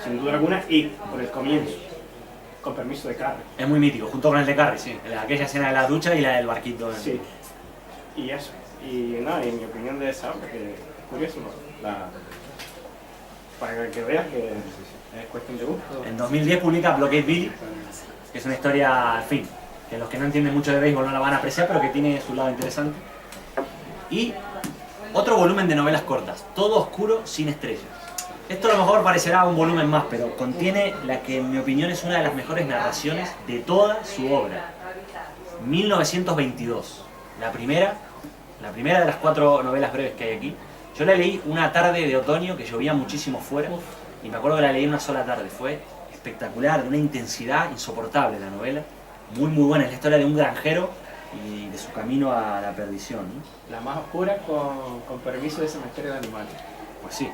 Speaker 2: sin duda alguna, y por el comienzo, con permiso de Carrie.
Speaker 1: Es muy mítico, junto con el de Carrie, sí. Aquella escena de la ducha y la del barquito.
Speaker 2: Sí, y eso. Y nada, y mi opinión de esa obra, que es curioso, para que veas que es cuestión de gusto.
Speaker 1: En 2010 publica Blockade Billy, que es una historia, al fin, que los que no entienden mucho de béisbol no la van a apreciar, pero que tiene su lado interesante. Y otro volumen de novelas cortas, Todo oscuro sin estrellas. Esto a lo mejor parecerá un volumen más, pero contiene la que en mi opinión es una de las mejores narraciones de toda su obra. 1922, la primera de las 4 novelas breves que hay aquí. Yo la leí una tarde de otoño que llovía muchísimo fuera y me acuerdo que la leí en una sola tarde. Fue espectacular, de una intensidad insoportable la novela. Muy muy buena, es la historia de un granjero y de su camino a la perdición, ¿no?
Speaker 2: La más oscura con permiso de Cementerio de Animales.
Speaker 1: Pues sí,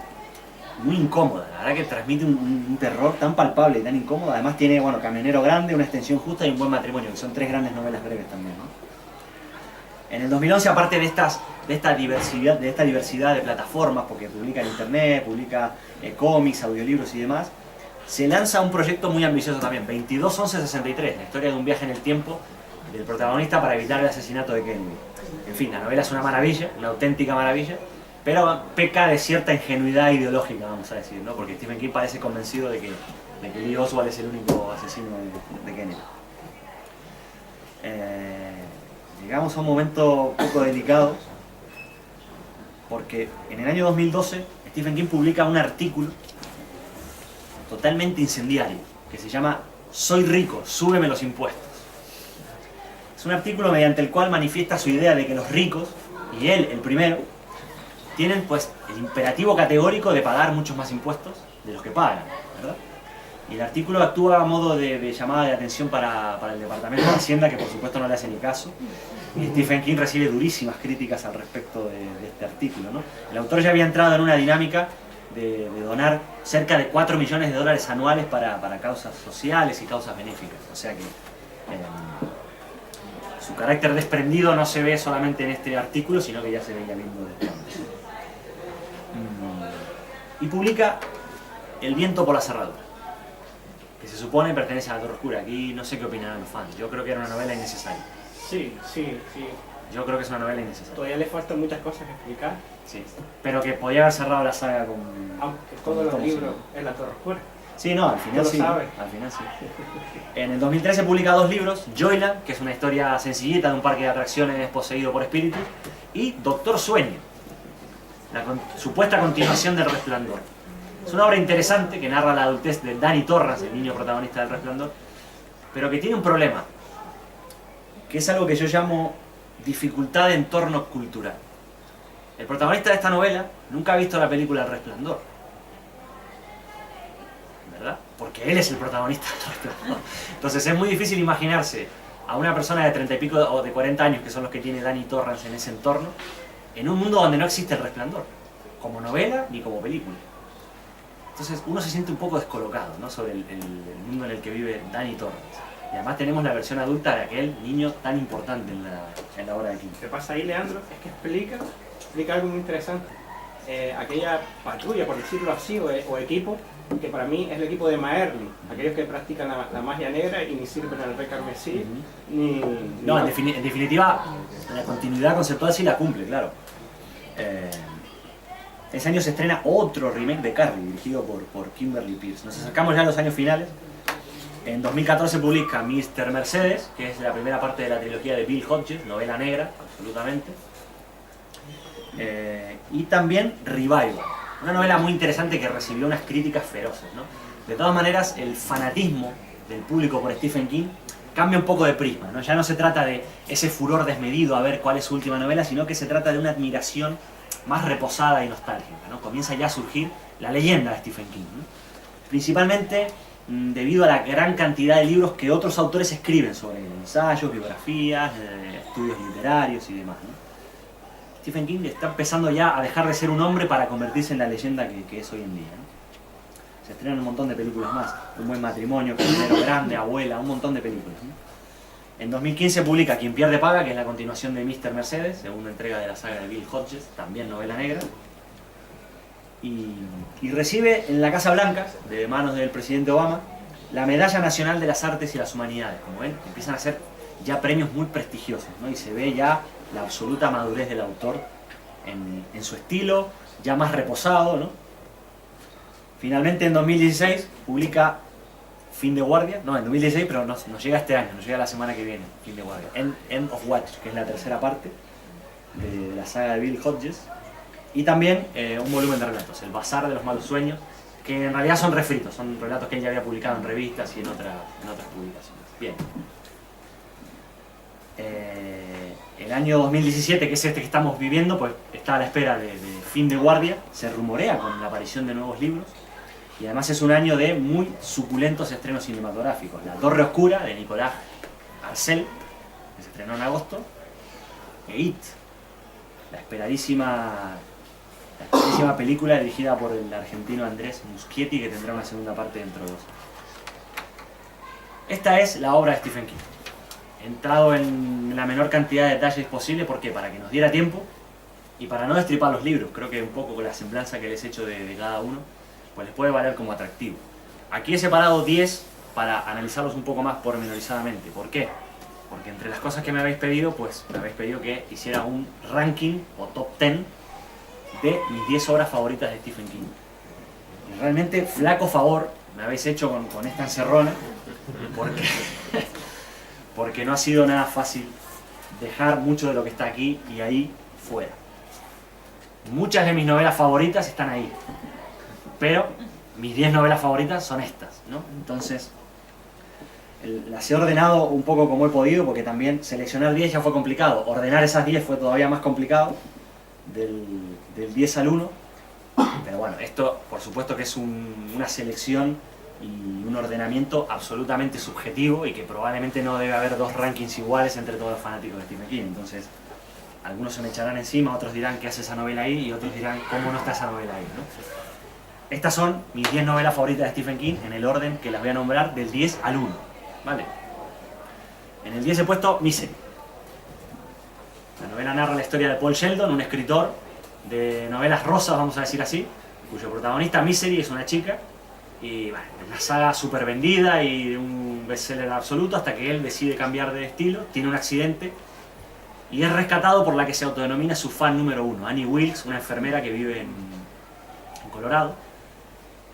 Speaker 1: muy incómoda, la verdad que transmite un terror tan palpable y tan incómodo. Además tiene, bueno, Camionero Grande, Una extensión justa y Un buen matrimonio, que son 3 grandes novelas breves también, ¿no? En el 2011, aparte de esta diversidad de plataformas, porque publica en internet, publica cómics, audiolibros y demás, se lanza un proyecto muy ambicioso también, 22-11-63, la historia de un viaje en el tiempo del protagonista para evitar el asesinato de Kennedy. En fin, la novela es una maravilla, una auténtica maravilla, pero peca de cierta ingenuidad ideológica, vamos a decir, ¿no? Porque Stephen King parece convencido de que Lee Oswald es el único asesino de Kennedy. Llegamos a un momento un poco delicado, porque en el año 2012 Stephen King publica un artículo totalmente incendiario, que se llama Soy rico, súbeme los impuestos. Es un artículo mediante el cual manifiesta su idea de que los ricos, y él el primero, tienen pues el imperativo categórico de pagar muchos más impuestos de los que pagan, ¿verdad? Y el artículo actúa a modo de llamada de atención para el Departamento de Hacienda, que por supuesto no le hace ni caso. Y Stephen King recibe durísimas críticas al respecto de este artículo, ¿no? El autor ya había entrado en una dinámica de donar cerca de $4 millones anuales para causas sociales y causas benéficas. O sea que su carácter desprendido no se ve solamente en este artículo, sino que ya se veía viendo desde antes. Y publica El viento por la cerradura, que se supone pertenece a la Torre Oscura. Aquí no sé qué opinarán los fans. Yo creo que era una novela innecesaria.
Speaker 2: Sí.
Speaker 1: Yo creo que es una novela innecesaria.
Speaker 2: Todavía le faltan muchas cosas que explicar,
Speaker 1: Sí. Pero que podía haber cerrado la saga con...
Speaker 2: aunque todos los
Speaker 1: Como
Speaker 2: libros
Speaker 1: si-
Speaker 2: es la Torre Oscura.
Speaker 1: Sí, no, al final
Speaker 2: Tú lo
Speaker 1: sí.
Speaker 2: sabes.
Speaker 1: Al final sí. En el 2013 publica 2 libros, Joyland, que es una historia sencillita de un parque de atracciones poseído por espíritus, y Doctor Sueño, la supuesta continuación del Resplandor. Es una obra interesante que narra la adultez de Danny Torrance, el niño protagonista del Resplandor, pero que tiene un problema, que es algo que yo llamo dificultad de entorno cultural. El protagonista de esta novela nunca ha visto la película El Resplandor, ¿verdad? Porque él es el protagonista del Resplandor. Entonces es muy difícil imaginarse a una persona de 30 y pico o de 40 años, que son los que tiene Danny Torrance en ese entorno, en un mundo donde no existe El Resplandor, como novela ni como película. Entonces uno se siente un poco descolocado, ¿no?, sobre el mundo en el que vive Danny Torrance. Y además tenemos la versión adulta de aquel niño tan importante en la obra de King.
Speaker 2: Lo que pasa ahí, Leandro, es que explica algo muy interesante. Aquella patrulla, por decirlo así, o equipo, que para mí es el equipo de Maerlin, aquellos que practican la magia negra y ni sirven al rey carmesí, ni...
Speaker 1: No, en definitiva, la continuidad conceptual sí la cumple, claro. Ese año se estrena otro remake de Carrie, dirigido por Kimberly Peirce. Nos acercamos ya a los años finales. En 2014 publica Mr. Mercedes, que es la primera parte de la trilogía de Bill Hodges, novela negra, absolutamente. Y también Revival, una novela muy interesante que recibió unas críticas feroces, ¿no? De todas maneras, el fanatismo del público por Stephen King cambia un poco de prisma, ¿no? Ya no se trata de ese furor desmedido a ver cuál es su última novela, sino que se trata de una admiración más reposada y nostálgica, ¿no? Comienza ya a surgir la leyenda de Stephen King, ¿no? Principalmente debido a la gran cantidad de libros que otros autores escriben sobre ensayos, biografías, estudios literarios y demás, ¿no? Stephen King está empezando ya a dejar de ser un hombre para convertirse en la leyenda que es hoy en día, ¿no? Se estrenan un montón de películas más. Un buen matrimonio, Primero Grande, Abuela, un montón de películas, ¿no? En 2015 publica Quien pierde paga, que es la continuación de Mr. Mercedes, segunda entrega de la saga de Bill Hodges, también novela negra. Y recibe en la Casa Blanca, de manos del presidente Obama, la Medalla Nacional de las Artes y las Humanidades. Como ven, empiezan a ser ya premios muy prestigiosos, ¿no? Y se ve ya la absoluta madurez del autor en su estilo, ya más reposado, ¿no? Finalmente en 2016 publica Fin de Guardia, no, en 2016, pero nos llega este año, nos llega la semana que viene, Fin de Guardia. End of Watch, que es la tercera parte de la saga de Bill Hodges. Y también un volumen de relatos, El Bazar de los Malos Sueños, que en realidad son refritos, son relatos que él ya había publicado en revistas y en otras publicaciones. Bien. El año 2017, que es este que estamos viviendo, pues está a la espera de Fin de Guardia, se rumorea con la aparición de nuevos libros, y además es un año de muy suculentos estrenos cinematográficos. La Torre Oscura, de Nicolas Arcel, que se estrenó en agosto, e It, la esperadísima película dirigida por el argentino Andrés Muschietti, que tendrá una segunda parte dentro de 2 años. Esta es la obra de Stephen King. He entrado en la menor cantidad de detalles posible, ¿por qué? Para que nos diera tiempo y para no destripar los libros. Creo que un poco con la semblanza que les he hecho de cada uno, pues les puede valer como atractivo. Aquí he separado 10 para analizarlos un poco más pormenorizadamente. ¿Por qué? Porque entre las cosas que me habéis pedido, pues me habéis pedido que hiciera un ranking o top 10 de mis 10 obras favoritas de Stephen King. Y realmente flaco favor me habéis hecho con esta encerrona, porque no ha sido nada fácil dejar mucho de lo que está aquí y ahí fuera. Muchas de mis novelas favoritas están ahí, pero mis 10 novelas favoritas son estas, ¿no? Entonces las he ordenado un poco como he podido, porque también seleccionar 10 ya fue complicado, ordenar esas 10 fue todavía más complicado, del 10 al 1, pero bueno, esto por supuesto que es una selección y un ordenamiento absolutamente subjetivo, y que probablemente no debe haber 2 rankings iguales entre todos los fanáticos de Stephen King. Entonces algunos se me echarán encima, otros dirán ¿qué hace esa novela ahí? Y otros dirán ¿cómo no está esa novela ahí?, ¿no? Estas son mis 10 novelas favoritas de Stephen King en el orden que las voy a nombrar del 10 al 1, ¿vale? En el 10 he puesto Misery. La novela narra la historia de Paul Sheldon, un escritor de novelas rosas, vamos a decir así, cuyo protagonista Misery es una chica Y bueno, una saga súper vendida y un bestseller absoluto hasta que él decide cambiar de estilo, tiene un accidente y es rescatado por la que se autodenomina su fan número uno, Annie Wilkes, una enfermera que vive en Colorado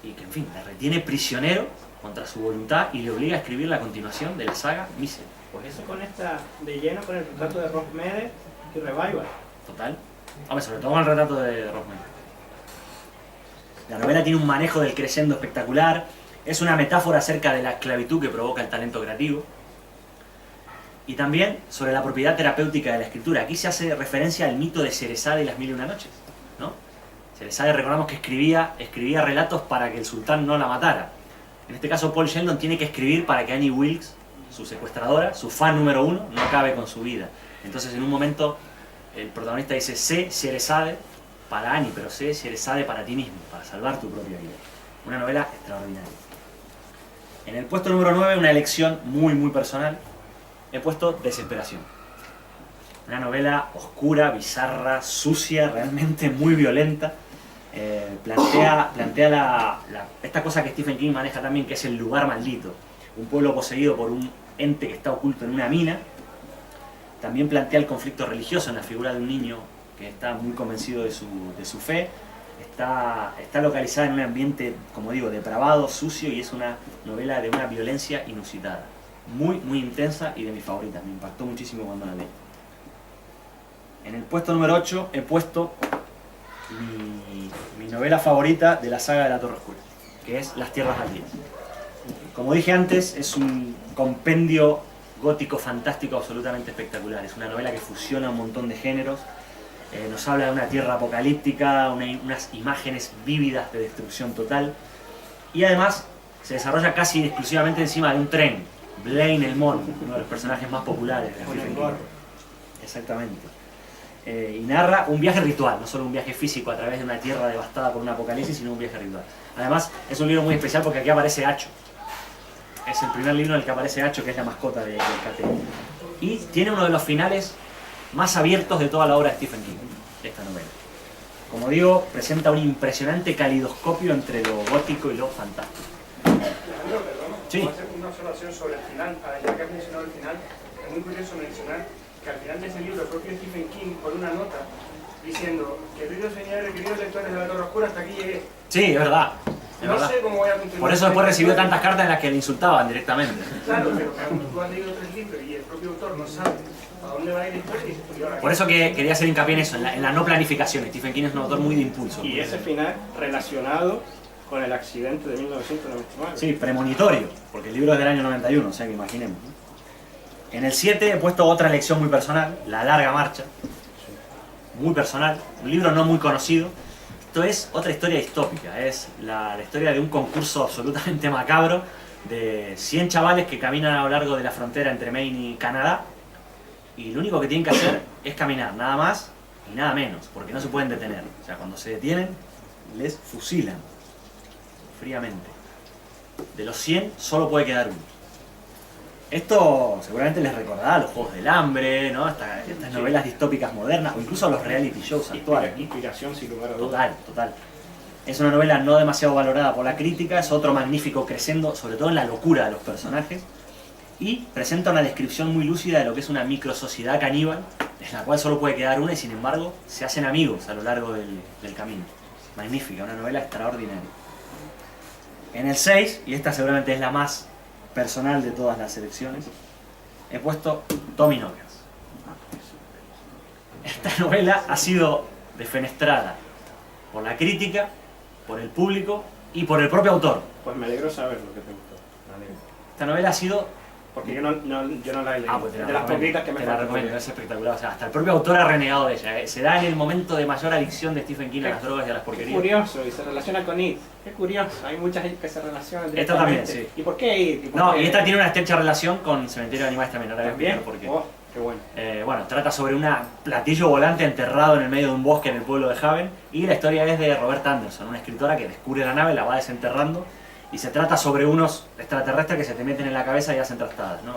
Speaker 1: y que, en fin, la retiene prisionero contra su voluntad y le obliga a escribir la continuación de la saga Misery.
Speaker 2: Pues eso conecta de lleno con el retrato de Ross Medes y Revival.
Speaker 1: Total. Hombre, sobre todo con el retrato de Rothman. La novela tiene un manejo del crescendo espectacular, es una metáfora acerca de la esclavitud que provoca el talento creativo y también sobre la propiedad terapéutica de la escritura. Aquí se hace referencia al mito de Sherezade y las mil y una noches, ¿no? Sherezade, recordamos que escribía relatos para que el sultán no la matara. En este caso, Paul Sheldon tiene que escribir para que Annie Wilkes, su secuestradora, su fan número uno, no acabe con su vida. Entonces, en un momento, el protagonista dice: sé Sherezade para Annie, pero sé Sherezade para ti mismo, para salvar tu propia vida. Una novela extraordinaria. En el puesto número 9, una elección muy personal, he puesto Desesperación. Una novela oscura, bizarra, sucia, realmente muy violenta. Plantea esta cosa que Stephen King maneja también, que es el lugar maldito. Un pueblo poseído por un ente que está oculto en una mina. También plantea el conflicto religioso en la figura de un niño que está muy convencido de su fe. Está localizada en un ambiente, como digo, depravado, sucio, y es una novela de una violencia inusitada. Muy intensa y de mis favoritas. Me impactó muchísimo cuando la leí. En el puesto número 8 he puesto mi novela favorita de la saga de la Torre Oscura, que es Las Tierras Baldías. Como dije antes, es un compendio gótico fantástico absolutamente espectacular. Es una novela que fusiona un montón de géneros. Nos habla de una tierra apocalíptica, unas imágenes vívidas de destrucción total. Y además se desarrolla casi exclusivamente encima de un tren. Blaine Elmont, uno de los personajes más populares de Stephen King. Exactamente. Y narra un viaje ritual, no solo un viaje físico a través de una tierra devastada por un apocalipsis, sino un viaje ritual. Además, es un libro muy especial porque aquí aparece Hacho. Es el primer libro en el que aparece Hacho, que es la mascota del KT. Y tiene uno de los finales más abiertos de toda la obra de Stephen King, esta novela. Como digo, presenta un impresionante calidoscopio entre lo gótico y lo fantástico. Sí.
Speaker 5: Voy a hacer una observación sobre el final, ya que has mencionado el final. Es muy curioso mencionar que al final de ese libro el propio Stephen King pone una nota diciendo: queridos señores, queridos lectores de la Torre Oscura, hasta aquí llegué.
Speaker 1: Sí, es verdad.
Speaker 5: No sé cómo voy a continuar.
Speaker 1: Por eso después recibió tantas cartas en las que le insultaban directamente.
Speaker 5: Claro, pero cuando tú has leído 3 libros y el propio autor no sabe a dónde va a ir después, dices: pues,
Speaker 1: por eso que quería hacer hincapié en eso, en la no planificación. Stephen King es un autor muy de impulso.
Speaker 2: Y ese final relacionado con el accidente de 1999.
Speaker 1: Sí, premonitorio, porque el libro es del año 91, o sea que imaginemos. En el 7 he puesto otra lección muy personal, La Larga Marcha. Muy personal, un libro no muy conocido. Esto es otra historia distópica, es la historia de un concurso absolutamente macabro de 100 chavales que caminan a lo largo de la frontera entre Maine y Canadá, y lo único que tienen que hacer es caminar, nada más y nada menos, porque no se pueden detener. O sea, cuando se detienen, les fusilan fríamente. De los 100 solo puede quedar uno. Esto seguramente les recordará a los Juegos del Hambre, ¿no? Estas novelas distópicas modernas, o incluso a los reality shows actuales.
Speaker 2: Inspiración, sin lugar a dudas.
Speaker 1: Total. Es una novela no demasiado valorada por la crítica, es otro magnífico crescendo, sobre todo en la locura de los personajes, y presenta una descripción muy lúcida de lo que es una microsociedad caníbal, en la cual solo puede quedar una y sin embargo se hacen amigos a lo largo del camino. Magnífica, una novela extraordinaria. En el 6, y esta seguramente es la más personal de todas las selecciones, he puesto Tommy Knockers. Esta novela ha sido defenestrada por la crítica, por el público y por el propio autor.
Speaker 2: Pues me alegro saber lo que te gustó. Me alegro.
Speaker 1: Esta novela ha sido...
Speaker 2: Porque yo no la he leído.
Speaker 1: Pues
Speaker 2: de las poquitas que me
Speaker 1: te la recomiendo, es espectacular. O sea, hasta el propio autor ha renegado de ella. Se da en el momento de mayor adicción de Stephen King a las drogas y a las
Speaker 2: Qué
Speaker 1: porquerías.
Speaker 2: curioso, y se relaciona con It. Qué curioso, hay mucha gente que se relaciona
Speaker 1: Esta
Speaker 2: directamente.
Speaker 1: también, sí.
Speaker 2: ¿Y por qué It?
Speaker 1: Y esta tiene una estrecha relación con Cementerio de Animales también. Ahora voy a explicar por qué.
Speaker 2: Oh, qué bueno.
Speaker 1: Bueno, trata sobre un platillo volante enterrado en el medio de un bosque en el pueblo de Haven, y la historia es de Robert Anderson, una escritora que descubre la nave, la va desenterrando, y se trata sobre unos extraterrestres que se te meten en la cabeza y hacen trastadas, ¿no?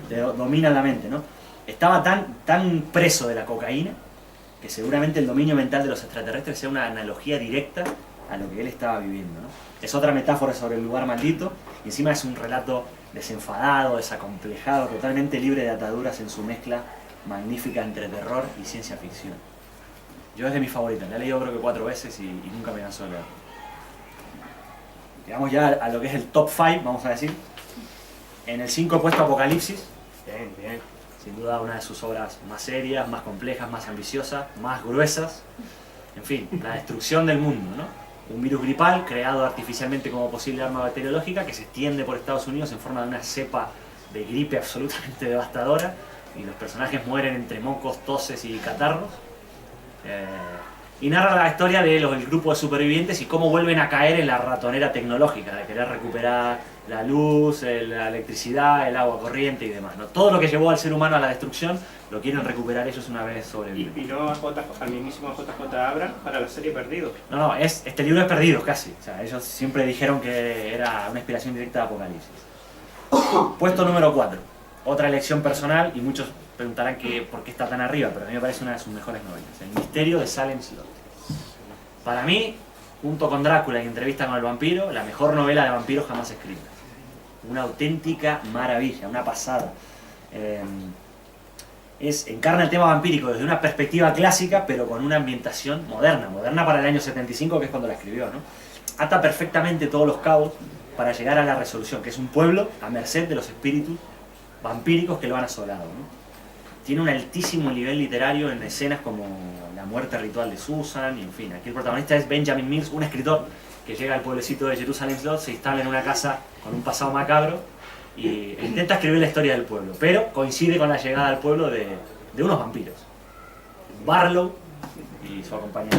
Speaker 1: Te dominan la mente, ¿no? Estaba tan preso de la cocaína que seguramente el dominio mental de los extraterrestres sea una analogía directa a lo que él estaba viviendo, ¿no? Es otra metáfora sobre el lugar maldito, y encima es un relato desenfadado, desacomplejado, totalmente libre de ataduras en su mezcla magnífica entre terror y ciencia ficción. Yo es de mis favoritas, la he leído creo que 4 veces y nunca me cansó de leer. Llegamos ya a lo que es el top 5, vamos a decir. En el 5 he puesto Apocalipsis.
Speaker 2: Bien, bien.
Speaker 1: Sin duda una de sus obras más serias, más complejas, más ambiciosas, más gruesas. En fin, la destrucción del mundo, ¿no? Un virus gripal creado artificialmente como posible arma bacteriológica que se extiende por Estados Unidos en forma de una cepa de gripe absolutamente devastadora y los personajes mueren entre mocos, toses y catarros. Y narra la historia del grupo de supervivientes y cómo vuelven a caer en la ratonera tecnológica de querer recuperar la luz, la electricidad, el agua corriente y demás, ¿no? Todo lo que llevó al ser humano a la destrucción lo quieren recuperar ellos una vez sobreviven.
Speaker 2: Y no al mismísimo JJ Abrams para la serie Perdidos.
Speaker 1: No, este libro es Perdidos casi. O sea, ellos siempre dijeron que era una inspiración directa de Apocalipsis. Puesto número 4. Otra elección personal y muchos preguntarán que por qué está tan arriba, pero a mí me parece una de sus mejores novelas. El misterio de Salem Slot. Para mí, junto con Drácula y Entrevista con el vampiro, la mejor novela de vampiros jamás escrita. Una auténtica maravilla, una pasada. Encarna el tema vampírico desde una perspectiva clásica, pero con una ambientación moderna para el año 75, que es cuando la escribió, ¿no? Ata perfectamente todos los cabos para llegar a la resolución, que es un pueblo a merced de los espíritus vampíricos que lo han asolado, ¿no? Tiene un altísimo nivel literario en escenas como la muerte ritual de Susan, y en fin, aquí el protagonista es Benjamin Mills, un escritor que llega al pueblecito de Jerusalem Slot, se instala en una casa con un pasado macabro y intenta escribir la historia del pueblo, pero coincide con la llegada al pueblo de unos vampiros, Barlow y su acompañante.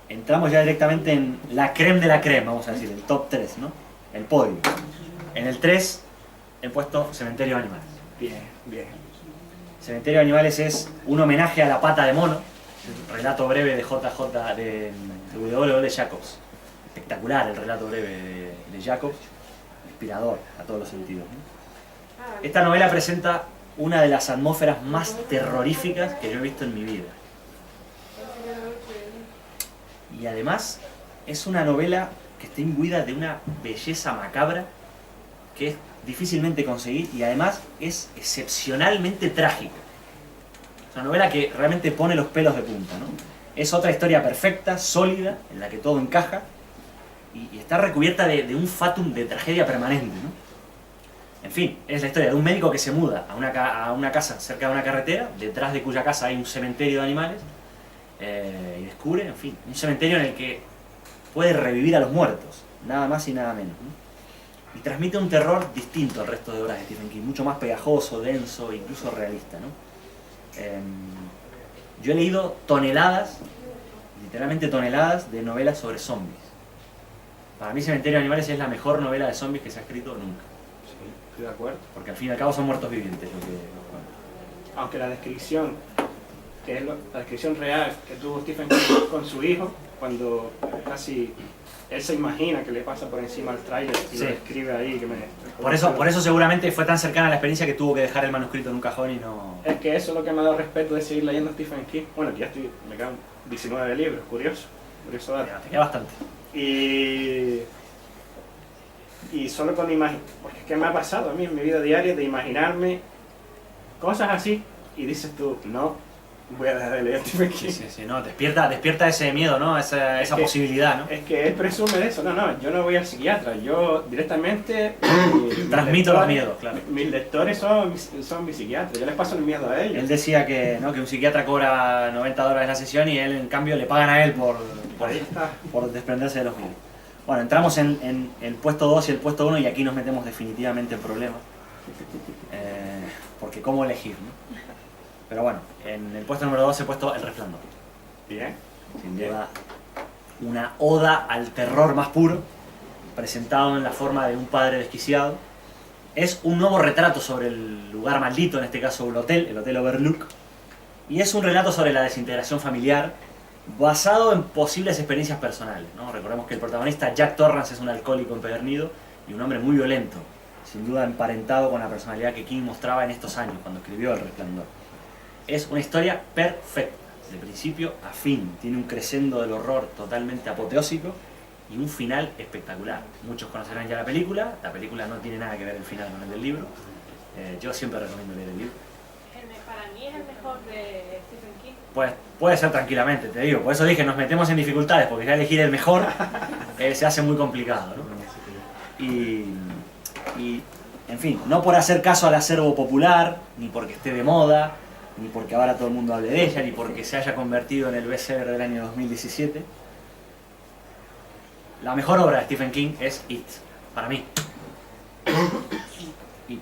Speaker 1: Entramos ya directamente en la creme de la creme, vamos a decir, el top 3, ¿no? El podio. En el 3 he puesto Cementerio de Animales.
Speaker 2: Bien, bien.
Speaker 1: Cementerio de Animales es un homenaje a La Pata de Mono, un relato breve de JJ de W.W. Jacobs. Espectacular el relato breve de Jacobs, inspirador a todos los sentidos, ¿no? Esta novela presenta una de las atmósferas más terroríficas que yo he visto en mi vida. Y además es una novela que está imbuida de una belleza macabra que es difícilmente conseguir y además es excepcionalmente trágica. Es una novela que realmente pone los pelos de punta, ¿no? Es otra historia perfecta, sólida, en la que todo encaja y está recubierta de un fatum de tragedia permanente, ¿no? En fin, es la historia de un médico que se muda a una casa cerca de una carretera, detrás de cuya casa hay un cementerio de animales, y descubre, en fin, un cementerio en el que puede revivir a los muertos, nada más y nada menos, ¿no? Y transmite un terror distinto al resto de obras de Stephen King, mucho más pegajoso, denso, incluso realista, ¿no? Yo he leído toneladas, literalmente toneladas, de novelas sobre zombies. Para mí Cementerio de Animales es la mejor novela de zombies que se ha escrito nunca.
Speaker 2: Sí, estoy de acuerdo.
Speaker 1: Porque al fin y al cabo son muertos vivientes lo que...
Speaker 2: Aunque la descripción, que es la descripción real que tuvo Stephen King con su hijo, cuando casi él se imagina que le pasa por encima al tráiler y
Speaker 1: Sí.
Speaker 2: lo describe ahí.
Speaker 1: Por eso seguramente fue tan cercana a la experiencia que tuvo que dejar el manuscrito en un cajón y no...
Speaker 2: Es que eso es lo que me ha dado respeto de seguir leyendo Stephen King. Bueno, que ya me quedan 19 libros, curioso dato.
Speaker 1: Ya, te queda bastante.
Speaker 2: Y solo con imagen, porque es que me ha pasado a mí en mi vida diaria de imaginarme cosas así y dices tú, no, voy a dejar de leer Stephen King.
Speaker 1: Sí, no, despierta ese miedo, ¿no? Esa posibilidad, ¿no?
Speaker 2: Es que él presume de eso, no, yo no voy al psiquiatra, yo directamente
Speaker 1: Transmito los miedos, claro.
Speaker 2: Mis lectores son mis psiquiatras, yo les paso el miedo a ellos.
Speaker 1: Él decía que un psiquiatra cobra $90 la sesión y él, en cambio, le pagan a él
Speaker 2: Ahí está.
Speaker 1: por desprenderse de los miedos. Bueno, entramos en el puesto 2 y el puesto 1 y aquí nos metemos definitivamente en problemas. Porque cómo elegir, ¿no? Pero bueno, en el puesto número 2 he puesto El Resplandor.
Speaker 2: Bien.
Speaker 1: Sin duda, una oda al terror más puro, presentado en la forma de un padre desquiciado. Es un nuevo retrato sobre el lugar maldito, en este caso el Hotel Overlook. Y es un relato sobre la desintegración familiar, basado en posibles experiencias personales, ¿no? Recordemos que el protagonista, Jack Torrance, es un alcohólico empedernido y un hombre muy violento, sin duda emparentado con la personalidad que King mostraba en estos años, cuando escribió El Resplandor. Es una historia perfecta, de principio a fin. Tiene un crescendo del horror totalmente apoteósico y un final espectacular. Muchos conocerán ya la película no tiene nada que ver el final con el del libro. Yo siempre recomiendo leer el libro.
Speaker 4: Para mí es el mejor de Stephen King.
Speaker 1: Pues puede ser tranquilamente, te digo. Por eso dije, nos metemos en dificultades, porque ya elegir el mejor se hace muy complicado, ¿no? Y, en fin, no por hacer caso al acervo popular, ni porque esté de moda, ni porque ahora todo el mundo hable de ella, ni porque se haya convertido en el bestseller del año 2017. La mejor obra de Stephen King es It, para mí. It.